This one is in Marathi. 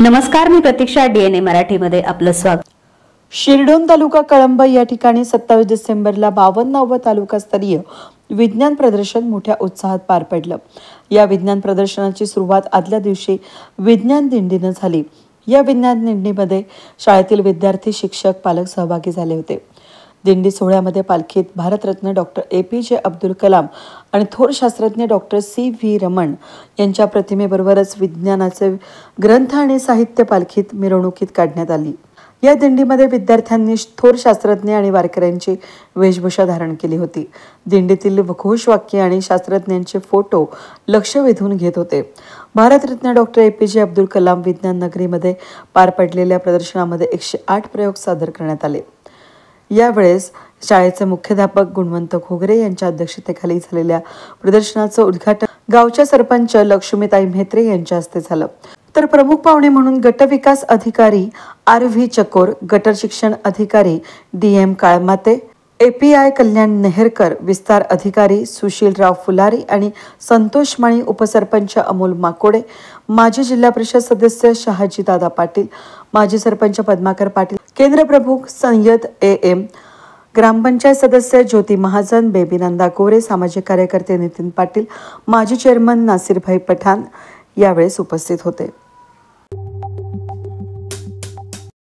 नमस्कार, मी प्रतीक्षा. DNA मराठीमध्ये आपलं स्वागत. शिरडोन तालुका कळंब या ठिकाणी 27 डिसेंबरला 52वे तालुकास्तरीय विज्ञान प्रदर्शन मोठ्या उत्साहात पार पडलं. या विज्ञान प्रदर्शनाची सुरुवात आदल्या दिवशी विज्ञान दिंडीनं झाली. या विज्ञान दिंडीमध्ये शाळेतील विद्यार्थी, शिक्षक, पालक सहभागी झाले होते. दिंडी सोहळ्यामध्ये पालखीत भारतरत्न डॉक्टर APJ अब्दुल कलाम आणि थोर शास्त्रज्ञ डॉक्टर CV रमण यांच्या प्रतिमेबरोबरच विज्ञानाचे ग्रंथ आणि साहित्य पालखीत मिरवणुकीत काढण्यात आली. या दिंडीमध्ये विद्यार्थ्यांनी थोर शास्त्रज्ञ आणि वारकऱ्यांची वेशभूषा धारण केली होती. दिंडीतील घोषवाक्य आणि शास्त्रज्ञांचे फोटो लक्ष वेधून घेत होते. भारतरत्न डॉक्टर APJ अब्दुल कलाम विज्ञान नगरीमध्ये पार पडलेल्या प्रदर्शनामध्ये 108 प्रयोग सादर करण्यात आले. यावेळेस शाळेचे मुख्याध्यापक गुणवंत घोगरे यांच्या अध्यक्षतेखाली झालेल्या प्रदर्शनाचं उद्घाटन गावच्या सरपंच लक्ष्मीताई म्हेत्रे यांच्या हस्ते झालं. तर प्रमुख पाहुणे म्हणून गटविकास अधिकारी RV चकोर, गटर शिक्षण अधिकारी DM काळमाते, API कल्याण नेहरकर, विस्तार अधिकारी सुशीलराव फुलारी आणि संतोष माळी, उपसरपंच अमोल माकोडे, माजी जिल्हा परिषद सदस्य शहाजी दादा पाटील, माजी सरपंच पद्माकर पाटील, केंद्र प्रमुख सय्यद AM, ग्रामपंचायत सदस्य ज्योती महाजन, बेबीनंदा गोरे, सामाजिक कार्यकर्ते नितीन पाटील, माजी चेअरमन नासिरभाई पठाण यावेळेस उपस्थित होते.